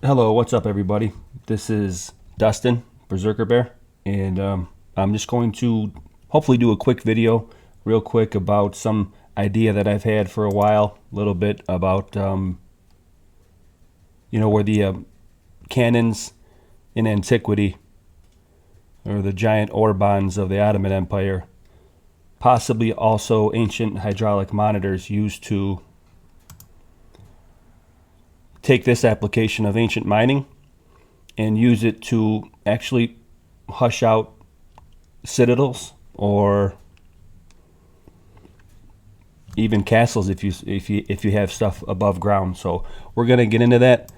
Hello, what's up, everybody? This is Dustin, Berserker Bear, and I'm just going to hopefully do a quick video, real quick, about some idea that I've had for a while, a little bit about, where the cannons in antiquity, or the giant orbans of the Ottoman Empire, possibly also ancient hydraulic monitors used to take this application of ancient mining and use it to actually hush out citadels or even castles if you have stuff above ground. So we're going to get into that.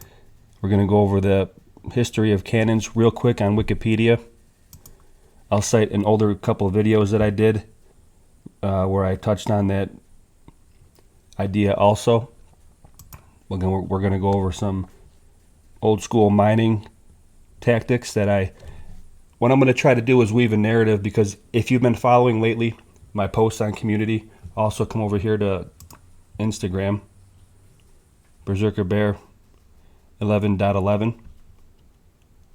We're going to go over the history of cannons real quick on Wikipedia. I'll cite an older couple of videos that I did where I touched on that idea also. We're going to go over some old school mining tactics that what I'm going to try to do is weave a narrative, because if you've been following lately my posts on community, also come over here to Instagram, Berserker Bear 11.11.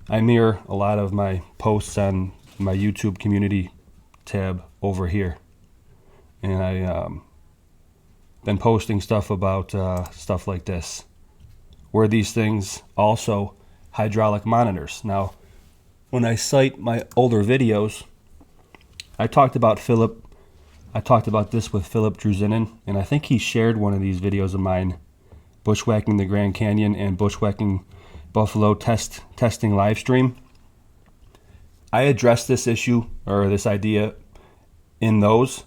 I mirror a lot of my posts on my YouTube community tab over here, and I been posting stuff about stuff like this. Were these things also hydraulic monitors? Now, when I cite my older videos, I talked about this with Philip Druzinin, and I think he shared one of these videos of mine, bushwhacking the Grand Canyon and bushwhacking Buffalo testing live stream. I addressed this issue, or this idea, in those.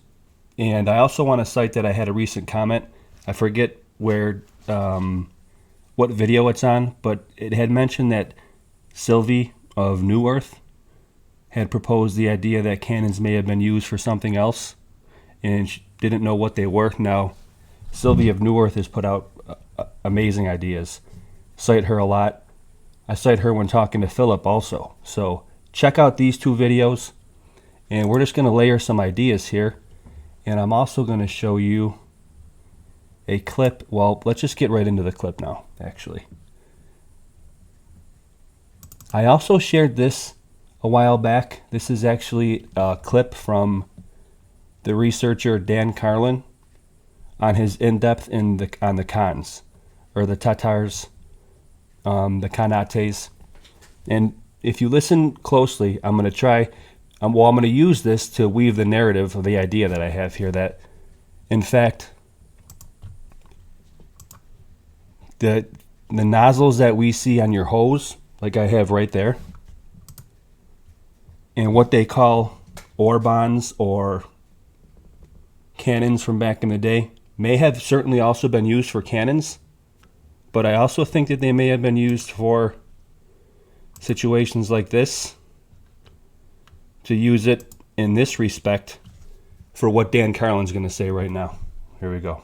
And I also want to cite that I had a recent comment. I forget what video it's on, but it had mentioned that Sylvie of New Earth had proposed the idea that cannons may have been used for something else, and she didn't know what they were. Now, Sylvie of New Earth has put out amazing ideas. Cite her a lot. I cite her when talking to Philip also. So check out these two videos, and we're just going to layer some ideas here. And I'm also going to show you a clip. Well, let's just get right into the clip now, actually. I also shared this a while back. This is actually a clip from the researcher Dan Carlin on his in-depth on the Khans, or the Tatars, the Khanates. And if you listen closely, I'm going to use this to weave the narrative of the idea that I have here, that, in fact, the nozzles that we see on your hose, like I have right there, and what they call orbans or cannons from back in the day, may have certainly also been used for cannons, but I also think that they may have been used for situations like this, to use it in this respect for what Dan Carlin's going to say right now. Here we go.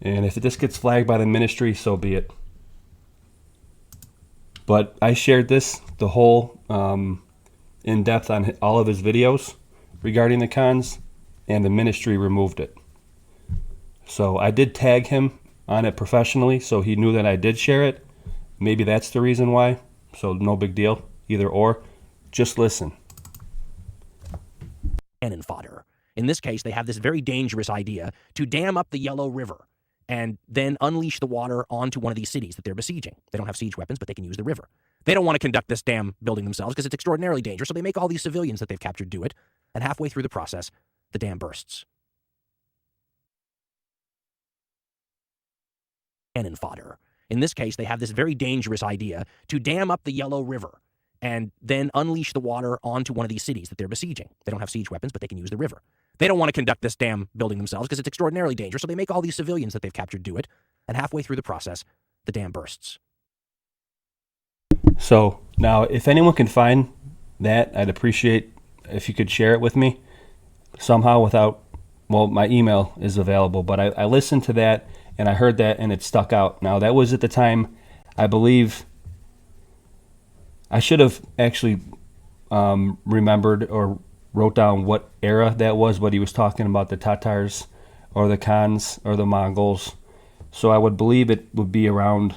And if this gets flagged by the ministry, so be it. But I shared this, the whole in depth on all of his videos regarding the Khans, and the ministry removed it. So I did tag him on it professionally, so he knew that I did share it. Maybe that's the reason why. So no big deal, either or. Just listen. Cannon fodder. In this case, they have this very dangerous idea to dam up the Yellow River and then unleash the water onto one of these cities that they're besieging. They don't have siege weapons, but they can use the river. They don't want to conduct this dam building themselves because it's extraordinarily dangerous, so they make all these civilians that they've captured do it, and halfway through the process, the dam bursts. Cannon fodder. In this case, they have this very dangerous idea to dam up the Yellow River and then unleash the water onto one of these cities that they're besieging. They don't have siege weapons, but they can use the river. They don't want to conduct this dam building themselves because it's extraordinarily dangerous, so they make all these civilians that they've captured do it, and halfway through the process, the dam bursts. So now, if anyone can find that, I'd appreciate if you could share it with me somehow without, well, my email is available, but I listened to that, and I heard that, and it stuck out. Now, that was at the time, I believe, I should have actually remembered or wrote down what era that was, but he was talking about the Tatars or the Khans or the Mongols. So I would believe it would be around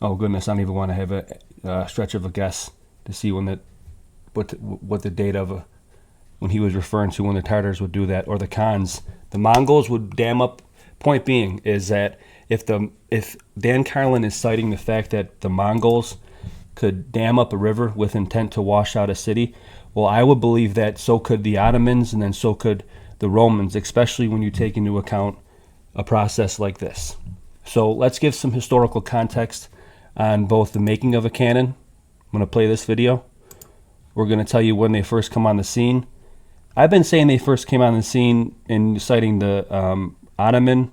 Oh goodness, I don't even want to have a stretch of a guess to see when what the date of when he was referring to when the Tartars would do that, or the Khans. The Mongols would dam up. Point being is that if Dan Carlin is citing the fact that the Mongols could dam up a river with intent to wash out a city, well, I would believe that so could the Ottomans, and then so could the Romans, especially when you take into account a process like this. So let's give some historical context on both the making of a cannon. I'm going to play this video. We're going to tell you when they first come on the scene. I've been saying they first came on the scene in citing the Ottoman,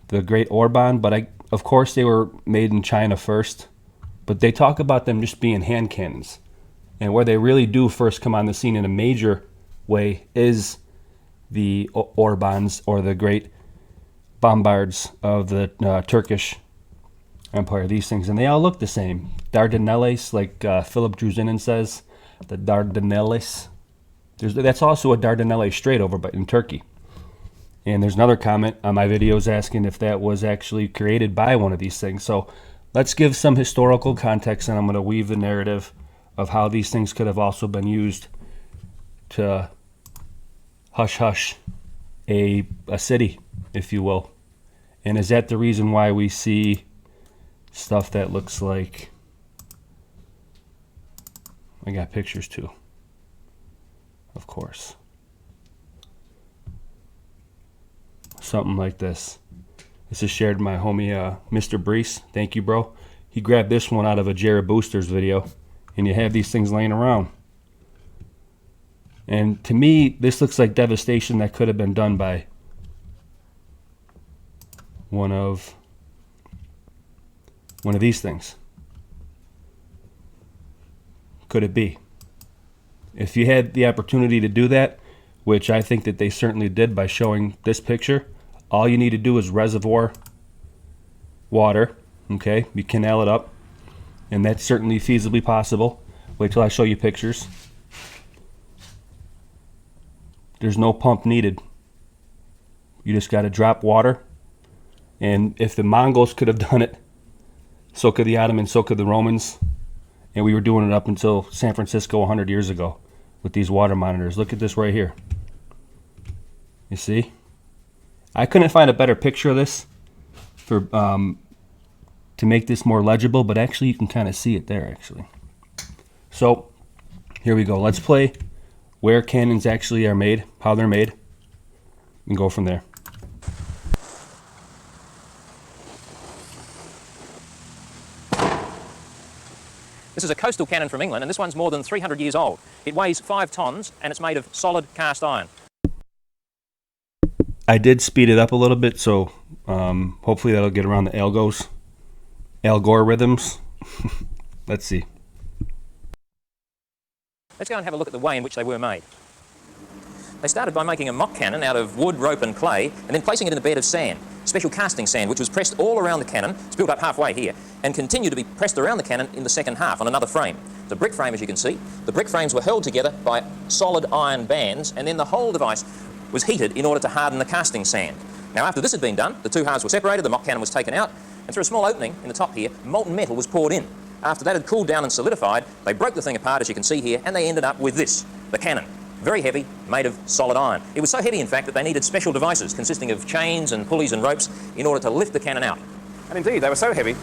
the Great Orban, but of course they were made in China first. But they talk about them just being hand cannons. And where they really do first come on the scene in a major way is the orbans, or the great Bombards of the Turkish Empire. These things, and they all look the same. Dardanelles, like Philip Druzinin says, the dardanelles. That's also a Dardanelles Strait over in Turkey. And there's another comment on my videos asking if that was actually created by one of these things. So let's give some historical context, and I'm going to weave the narrative of how these things could have also been used to hush a city, if you will. And is that the reason why we see stuff that looks like, I got pictures too, of course, something like this. This is shared by my homie Mr. Brees. Thank you, bro. He grabbed this one out of a Jared Boosters video, and you have these things laying around. And to me, this looks like devastation that could have been done by one of these things. Could it be? If you had the opportunity to do that, which I think that they certainly did by showing this picture, all you need to do is reservoir water, okay? You canal it up, and that's certainly feasibly possible. Wait till I show you pictures. There's no pump needed. You just got to drop water. And if the Mongols could have done it, so could the Ottomans, so could the Romans. And we were doing it up until San Francisco 100 years ago with these water monitors. Look at this right here. You see? I couldn't find a better picture of this for to make this more legible, but actually you can kind of see it there, actually. So here we go. Let's play where cannons actually are made, how they're made, and go from there. This is a coastal cannon from England, and this one's more than 300 years old. It weighs 5 tons, and it's made of solid cast iron. I did speed it up a little bit, so hopefully that'll get around the algorithms. Let's see. Let's go and have a look at the way in which they were made. They started by making a mock cannon out of wood, rope and clay, and then placing it in a bed of sand, special casting sand, which was pressed all around the cannon. It's built up halfway here, and continued to be pressed around the cannon in the second half on another frame. It's a brick frame, as you can see. The brick frames were held together by solid iron bands, and then the whole device was heated in order to harden the casting sand. Now, after this had been done, the two halves were separated, the mock cannon was taken out, and through a small opening in the top here, molten metal was poured in. After that had cooled down and solidified, they broke the thing apart, as you can see here, and they ended up with this, the cannon. Very heavy, made of solid iron. It was so heavy, in fact, that they needed special devices consisting of chains and pulleys and ropes in order to lift the cannon out. And indeed, they were so heavy...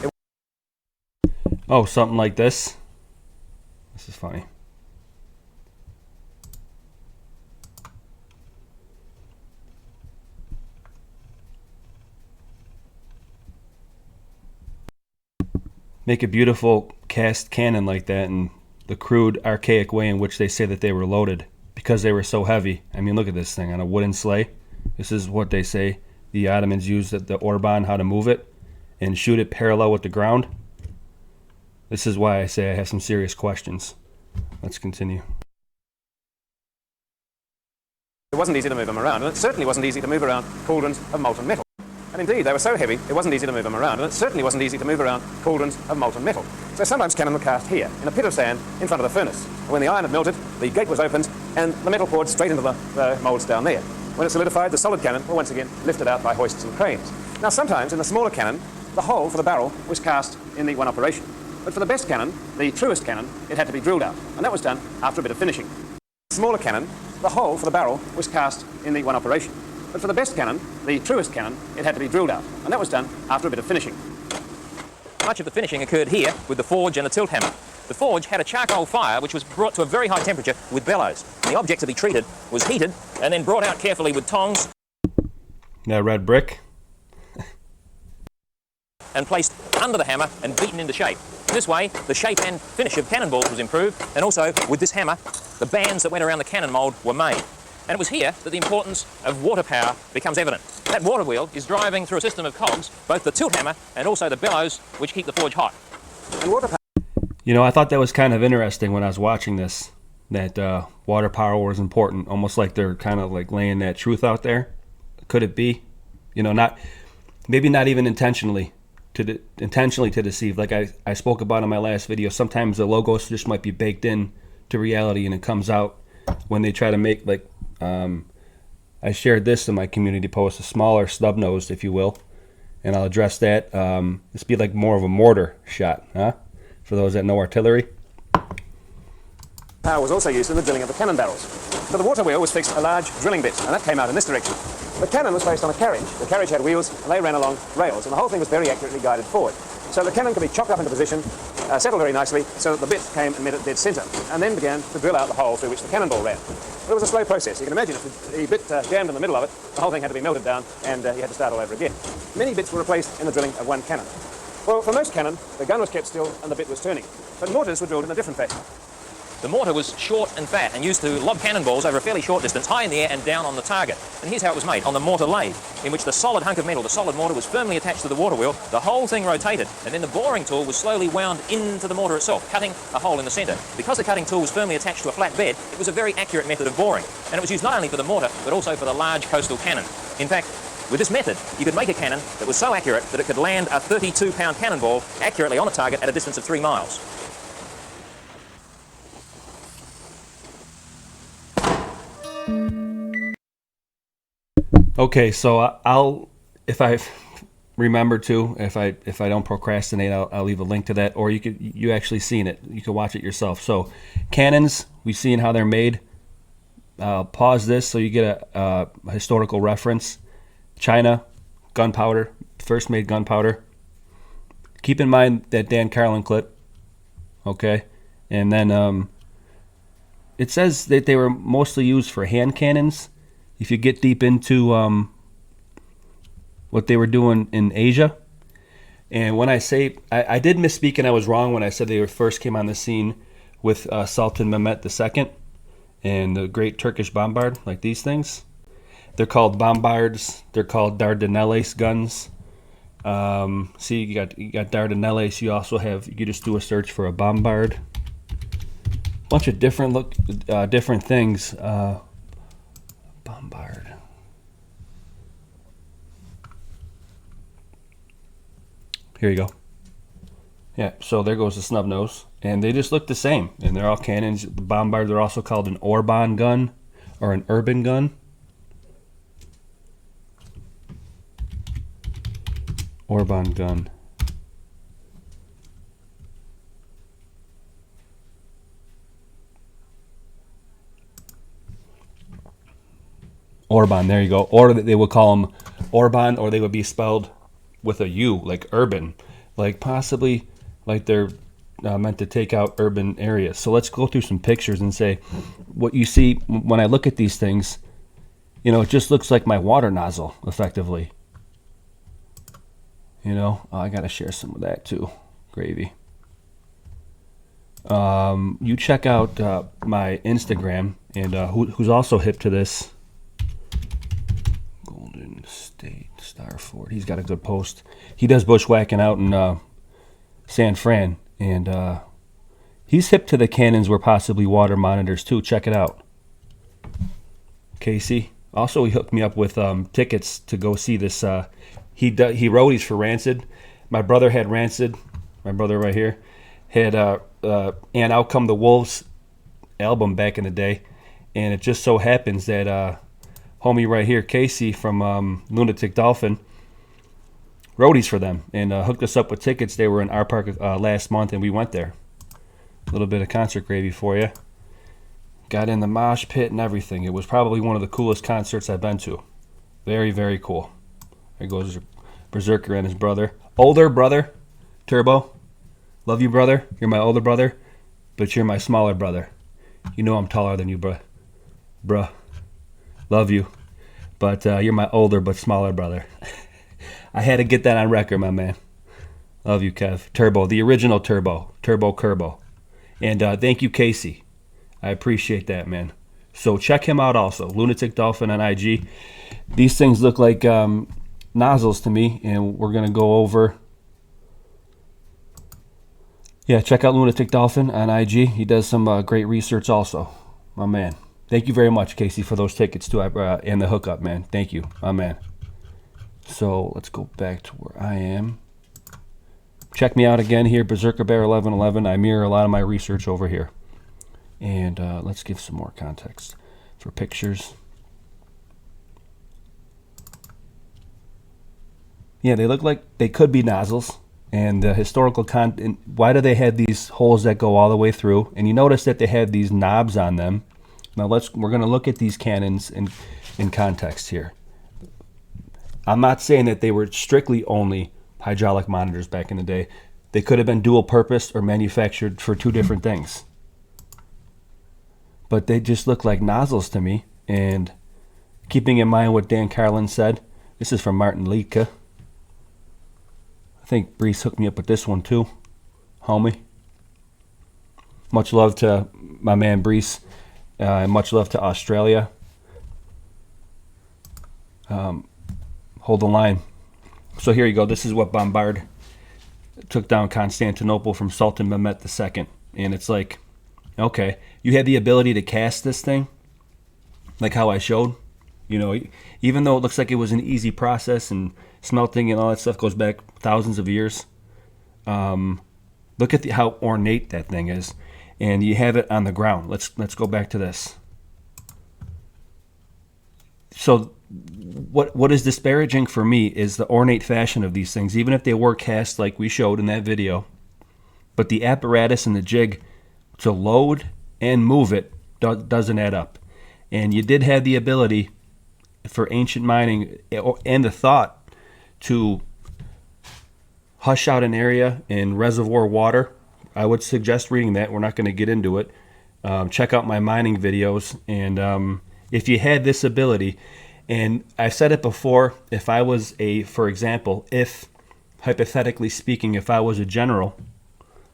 Oh, something like this. This is funny. Make a beautiful cast cannon like that in the crude, archaic way in which they say that they were loaded because they were so heavy. I mean, look at this thing on a wooden sleigh. This is what they say the Ottomans used at the Orban, how to move it and shoot it parallel with the ground. This is why I say I have some serious questions. Let's continue. It wasn't easy to move them around, and it certainly wasn't easy to move around cauldrons of molten metal. And indeed, they were so heavy, it wasn't easy to move them around, and it certainly wasn't eady to move around cauldrons of molten metal. So sometimes cannon were cast here, in a pit of sand, in front of the furnace. And when the iron had melted, the gate was opened, and the metal poured straight into the moulds down there. When it solidified, the solid cannon were once again lifted out by hoists and cranes. Now sometimes, in the smaller cannon, the hole for the barrel was cast in the one operation. But for the best cannon, the truest cannon, it had to be drilled out, and that was done after a bit of finishing. Smaller cannon, the hole for the barrel was cast in the one operation. But for the best cannon, the truest cannon, it had to be drilled out, and that was done after a bit of finishing. Much of the finishing occurred here with the forge and the tilt hammer. The forge had a charcoal fire which was brought to a very high temperature with bellows. The object to be treated was heated and then brought out carefully with tongs. That red brick. And placed under the hammer and beaten into shape. This way, the shape and finish of cannonballs was improved, and also, with this hammer, the bands that went around the cannon mould were made. And it was here that the importance of water power becomes evident. That water wheel is driving through a system of cogs, both the tilt hammer and also the bellows, which keep the forge hot. And water power. You know, I thought that was kind of interesting when I was watching this, that water power was important, almost like they're kind of like laying that truth out there. Could it be? You know, maybe not even intentionally to deceive. Like I spoke about in my last video, sometimes the logos just might be baked in to reality, and it comes out when they try to make, like, I shared this in my community post, a smaller snub-nosed, if you will, and I'll address that. This be like more of a mortar shot, huh? For those that know artillery. Power was also used in the drilling of the cannon barrels. To the water wheel was fixed a large drilling bit, and that came out in this direction. The cannon was placed on a carriage. The carriage had wheels, and they ran along rails, and the whole thing was very accurately guided forward. So the cannon could be chopped up into position, settled very nicely, so that the bit came and met at dead centre, and then began to drill out the hole through which the cannonball ran. But it was a slow process. You can imagine if the bit jammed in the middle of it, the whole thing had to be melted down, and you had to start all over again. Many bits were replaced in the drilling of one cannon. Well, for most cannon, the gun was kept still and the bit was turning, but mortars were drilled in a different fashion. The mortar was short and fat and used to lob cannonballs over a fairly short distance, high in the air and down on the target. And here's how it was made, on the mortar lathe, in which the solid hunk of metal, the solid mortar, was firmly attached to the water wheel. The whole thing rotated, and then the boring tool was slowly wound into the mortar itself, cutting a hole in the centre. Because the cutting tool was firmly attached to a flat bed, it was a very accurate method of boring. And it was used not only for the mortar, but also for the large coastal cannon. In fact, with this method, you could make a cannon that was so accurate that it could land a 32-pound cannonball accurately on a target at a distance of 3 miles. Okay, so I'll, if I remember to, if I don't procrastinate, I'll leave a link to that, or you actually seen it. You can watch it yourself. So cannons, we've seen how they're made. Pause this so you get a historical reference. China, gunpowder, first made gunpowder. Keep in mind that Dan Carlin clip, okay? And then it says that they were mostly used for hand cannons. If you get deep into what they were doing in Asia, and when I say, I did misspeak and I was wrong when I said they first came on the scene with Sultan Mehmet II and the great Turkish bombard, like these things. They're called Bombards. They're called dardanelles guns. See, you got dardanelles. You also have, you just do a search for a bombard. Bunch of different different things. Bombard. Here you go. Yeah, so there goes the snub nose, and they just look the same, and they're all cannons. The Bombard, they're also called an orban gun or an urban gun. Orban gun. Orban, there you go. Or they would call them Orban, or they would be spelled with a U, like urban, like possibly like they're meant to take out urban areas. So let's go through some pictures and say what you see when I look at these things. You know, it just looks like my water nozzle, effectively. You know, I got to share some of that too. Gravy. You check out my Instagram, and who's also hip to this. Golden State Starford. He's got a good post. He does bushwhacking out in San Fran, and he's hip to the cannons were possibly water monitors too. Check it out. Casey. Also, he hooked me up with tickets to go see this. He roadies for Rancid. My brother had Rancid. My brother right here had And Out Come the Wolves album back in the day, and it just so happens that homie right here, Casey from Lunatic Dolphin, roadies for them and hooked us up with tickets. They were in our park last month, and we went there. A little bit of concert gravy for you. Got in the mosh pit and everything. It was probably one of the coolest concerts I've been to. Very, very cool. There goes Berserker and his brother. Older brother, Turbo. Love you, brother. You're my older brother, but you're my smaller brother. You know I'm taller than you, bruh. Love you. But you're my older but smaller brother. I had to get that on record, my man. Love you, Kev. Turbo, the original Turbo. Turbo Kerbo. And thank you, Casey. I appreciate that, man. So check him out also. Lunatic Dolphin on IG. These things look like nozzles to me, and we're going to go over... Yeah, check out Lunatic Dolphin on IG. He does some great research also. My man. Thank you very much, Casey, for those tickets too, and the hookup, man. Thank you, my man. So let's go back to where I am. Check me out again here, Berserker Bear 1111. I mirror a lot of my research over here. And let's give some more context for pictures. Yeah, they look like they could be nozzles. And the historical content, why do they have these holes that go all the way through? And you notice that they have these knobs on them. Now we're going to look at these cannons in context here. I'm not saying that they were strictly only hydraulic monitors back in the day. They could have been dual purpose or manufactured for two different things. But they just look like nozzles to me. And keeping in mind what Dan Carlin said, this is from Martin Liedtke. I think Brees hooked me up with this one too, homie. Much love to my man Brees, and much love to Australia. Hold the line. So here you go. This is what Bombard took down Constantinople from Sultan Mehmet II. And it's like, okay, you had the ability to cast this thing, like how I showed. You know, even though it looks like it was an easy process and smelting and all that stuff goes back thousands of years. Look at how ornate that thing is, and you have it on the ground. Let's go back to this. So, what is disparaging for me is the ornate fashion of these things, even if they were cast like we showed in that video. But the apparatus and the jig to load and move it doesn't add up. And you did have the ability for ancient mining and the thought to hush out an area in reservoir water. I would suggest reading that. We're not going to get into it. Check out my mining videos. And if you had this ability, and I've said it before, if I was for example, if, hypothetically speaking, if I was a general,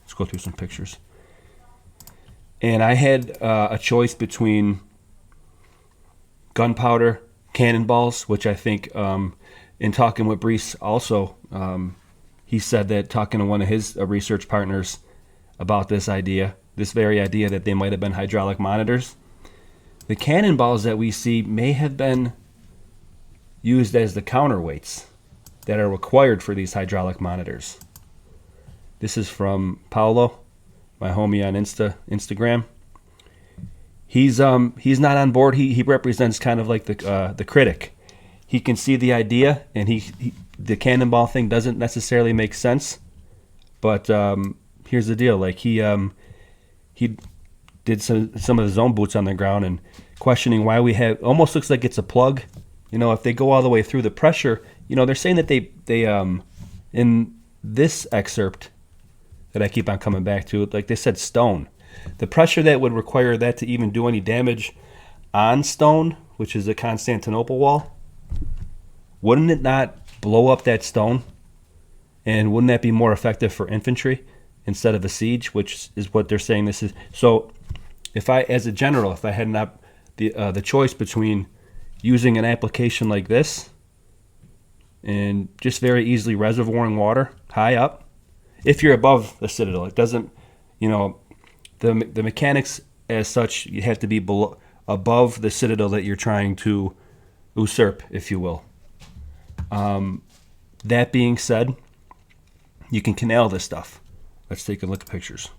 let's go through some pictures, and I had a choice between gunpowder, cannonballs, which I think in talking with Brees also, he said that talking to one of his research partners about this very idea that they might have been hydraulic monitors. The cannonballs that we see may have been used as the counterweights that are required for these hydraulic monitors. This is from Paolo, my homie on Instagram. He's not on board. He represents kind of like the critic. He can see the idea, and the cannonball thing doesn't necessarily make sense. But here's the deal: like he did some of his own boots on the ground and questioning why we have almost looks like it's a plug. You know, if they go all the way through the pressure, you know, they're saying that they in this excerpt that I keep on coming back to, like they said, stone. The pressure that would require that to even do any damage on stone, which is the Constantinople wall, wouldn't it not blow up that stone? And wouldn't that be more effective for infantry instead of a siege, which is what they're saying this is? So if I, as a general, if I had not the choice between using an application like this and just very easily reservoiring water high up, if you're above the citadel, it doesn't, you know, the mechanics as such, you have to be above the citadel that you're trying to usurp, if you will. That being said, you can canal this stuff. Let's take a look at pictures.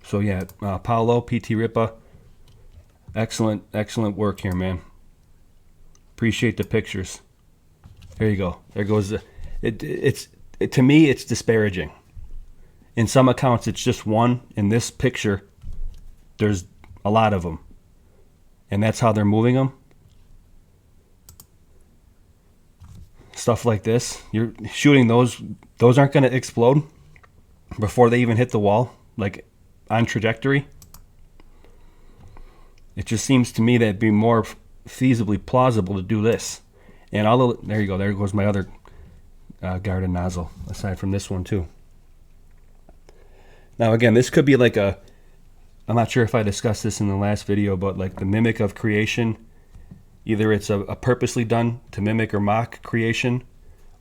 So yeah, Paolo, PT Ripa, excellent work here, man. Appreciate the pictures. There you go. There goes To me, it's disparaging. In some accounts, it's just one. In this picture, there's a lot of them. And that's how they're moving them. Stuff like this. You're shooting those. Those aren't going to explode before they even hit the wall, like on trajectory. It just seems to me that it'd be more feasibly plausible to do this. And there you go. There goes my other garden nozzle, aside from this one too. Now again, this could be like I'm not sure if I discussed this in the last video, but like the mimic of creation. Either it's a purposely done to mimic or mock creation,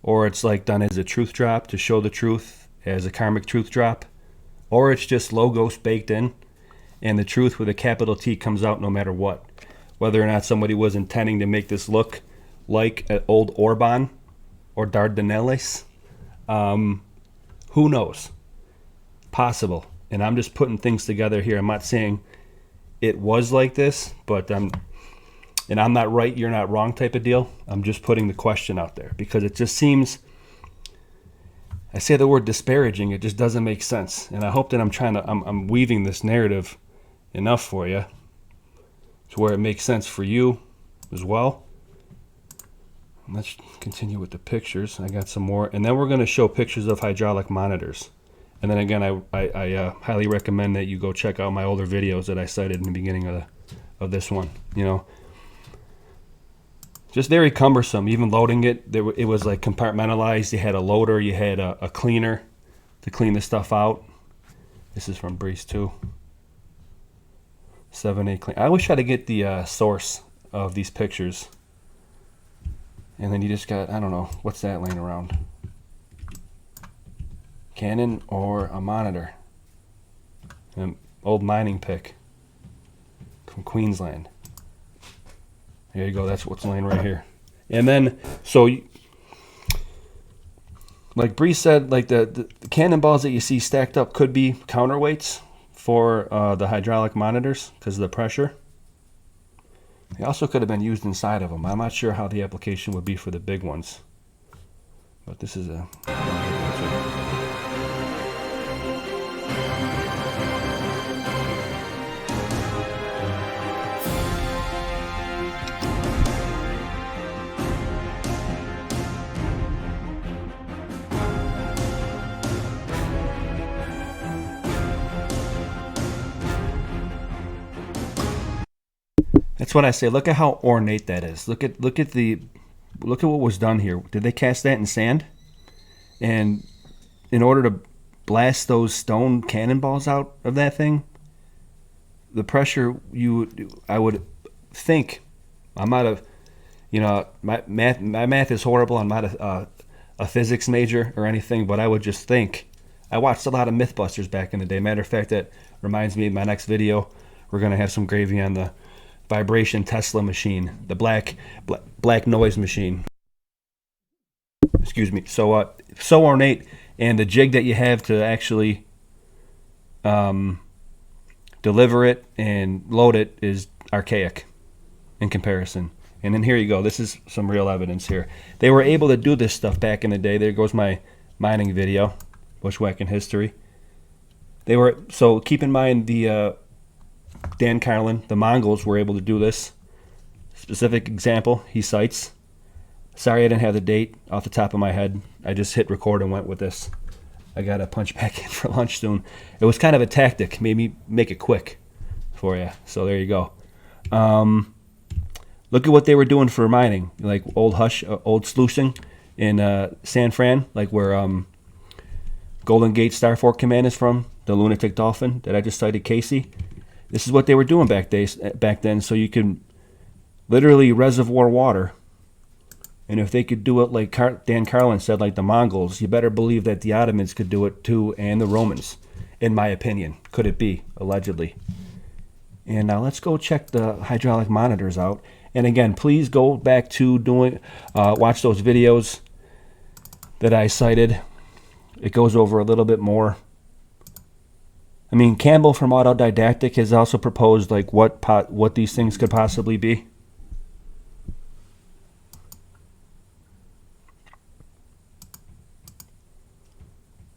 or it's like done as a truth drop to show the truth as a karmic truth drop, or it's just logos baked in, and the truth with a capital T comes out no matter what. Whether or not somebody was intending to make this look like an old orban or dardanelles, who knows? Possible. And I'm just putting things together here. I'm not saying it was like this, but I'm not right, you're not wrong type of deal. I'm just putting the question out there because it just seems, I say the word disparaging, it just doesn't make sense. And I hope that I'm weaving this narrative enough for you to where it makes sense for you as well. Let's continue with the pictures. I got some more, and then we're going to show pictures of hydraulic monitors. And then again, I highly recommend that you go check out my older videos that I cited in the beginning of this one. You know, just very cumbersome. Even loading it, it was like compartmentalized. You had a loader, you had a cleaner to clean the stuff out. This is from Breeze 2. 7A clean. I always try to get the source of these pictures. And then you just got, I don't know, what's that laying around? Canon or a monitor. An old mining pick from Queensland. There you go, that's what's laying right here. And then, so, like Bree said, like the cannonballs that you see stacked up could be counterweights for the hydraulic monitors because of the pressure. They also could have been used inside of them. I'm not sure how the application would be for the big ones. But this is a... That's what I say. Look at how ornate that is. Look at what was done here. Did they cast that in sand? And in order to blast those stone cannonballs out of that thing, the pressure I would think, I'm not a, you know, my math is horrible. I'm not a physics major or anything, but I would just think. I watched a lot of Mythbusters back in the day. Matter of fact, that reminds me of my next video. We're gonna have some gravy on the vibration Tesla machine, the black noise machine. Excuse me. So so ornate, and the jig that you have to actually deliver it and load it is archaic in comparison. And then here you go. This is some real evidence here. They were able to do this stuff back in the day. There goes my mining video, bushwhacking history. So keep in mind the Dan Carlin, the Mongols were able to do this. Specific example he cites. Sorry I didn't have the date off the top of my head. I just hit record and went with this. I got to punch back in for lunch soon. It was kind of a tactic, maybe make it quick for you. So there you go. Look at what they were doing for mining, like old sluicing in San Fran, like where Golden Gate Star Fork Command is from, the Lunatic Dolphin that I just cited, Casey. This is what they were doing back then, so you can literally reservoir water. And if they could do it like Dan Carlin said, like the Mongols, you better believe that the Ottomans could do it too, and the Romans, in my opinion. Could it be, allegedly. And now let's go check the hydraulic monitors out. And again, please go back to watch those videos that I cited. It goes over a little bit more. I mean, Campbell from Autodidactic has also proposed like what these things could possibly be.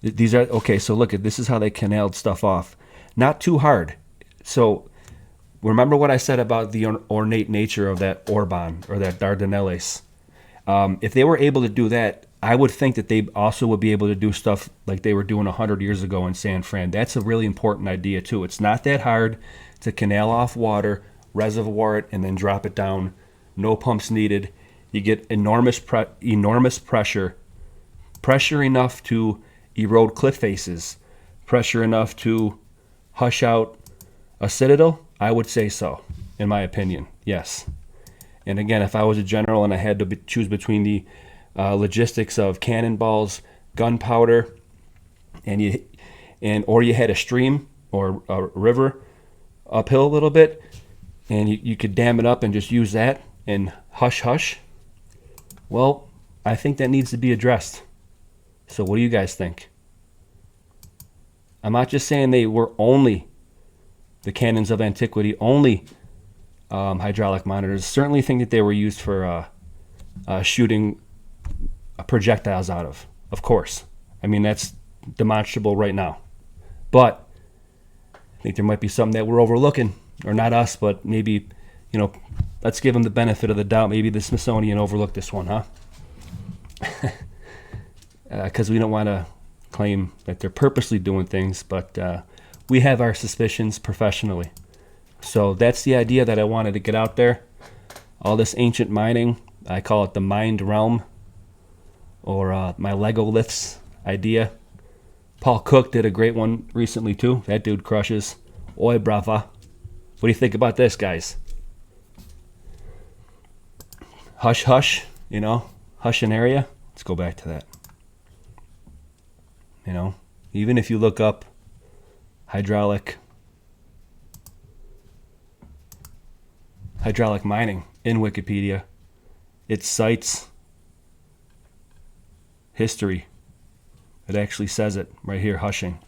These are, okay, so look at, this is how they canaled stuff off. Not too hard. So remember what I said about the ornate nature of that orban or that dardanelles. If they were able to do that, I would think that they also would be able to do stuff like they were doing 100 years ago in San Fran. That's a really important idea too. It's not that hard to canal off water, reservoir it, and then drop it down. No pumps needed. You get enormous pressure. Pressure enough to erode cliff faces. Pressure enough to hush out a citadel? I would say so, in my opinion. Yes. And again, if I was a general and I had to choose between the logistics of cannonballs, gunpowder, or you had a stream or a river uphill a little bit, and you could dam it up and just use that and hush. Well, I think that needs to be addressed. So what do you guys think? I'm not just saying they were only the cannons of antiquity, only hydraulic monitors. Certainly think that they were used for shooting projectiles out of course. I mean, that's demonstrable right now. But I think there might be something that we're overlooking, or not us, but maybe, let's give them the benefit of the doubt. Maybe the Smithsonian overlooked this one, huh? Because we don't want to claim that they're purposely doing things, but we have our suspicions professionally. So that's the idea that I wanted to get out there. All this ancient mining, I call it the mined realm, or my Lego lifts idea. Paul Cook did a great one recently too. That dude crushes. Oi, brava. What do you think about this, guys? Hush, hush, hush an area. Let's go back to that. Even if you look up hydraulic mining in Wikipedia, it cites history. It actually says it right here, hushing.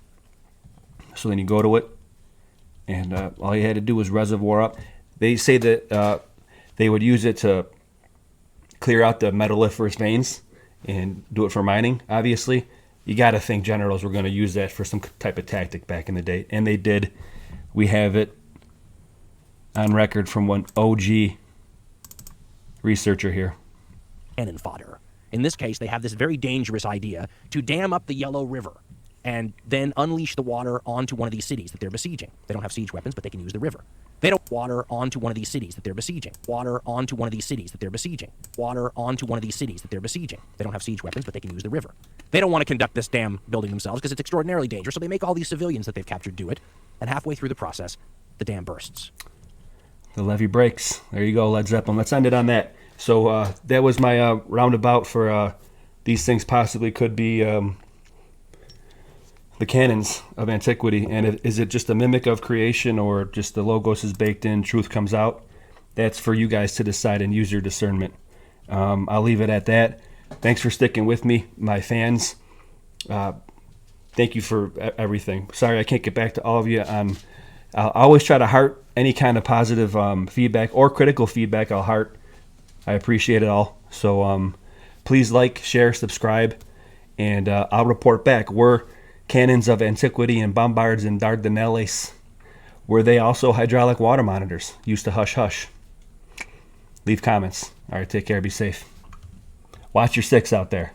So then you go to it, and all you had to do was reservoir up. They say that they would use it to clear out the metalliferous veins and do it for mining, obviously. You got to think generals were going to use that for some type of tactic back in the day, and they did. We have it on record from one OG researcher here. Cannon fodder. In this case, they have this very dangerous idea to dam up the Yellow River and then unleash the water onto one of these cities that they're besieging. They don't have siege weapons, but they can use the river. They don't water onto one of these cities that they're besieging. Water onto one of these cities that they're besieging. Water onto one of these cities that they're besieging. They don't have siege weapons, but they can use the river. They don't want to conduct this dam building themselves because it's extraordinarily dangerous, so they make all these civilians that they've captured do it, and halfway through the process, the dam bursts. The levee breaks. There you go, Led Zeppelin. Let's end it on that. So that was my roundabout for these things possibly could be the cannons of antiquity. And is it just a mimic of creation, or just the logos is baked in, truth comes out? That's for you guys to decide and use your discernment. I'll leave it at that. Thanks for sticking with me, my fans. Thank you for everything. Sorry I can't get back to all of you. I'll always try to heart any kind of positive feedback or critical feedback. I'll heart. I appreciate it all. So please like, share, subscribe, and I'll report back. Were cannons of antiquity and Bombards and dardanelles, were they also hydraulic water monitors used to hush hush? Leave comments. All right, take care. Be safe. Watch your six out there.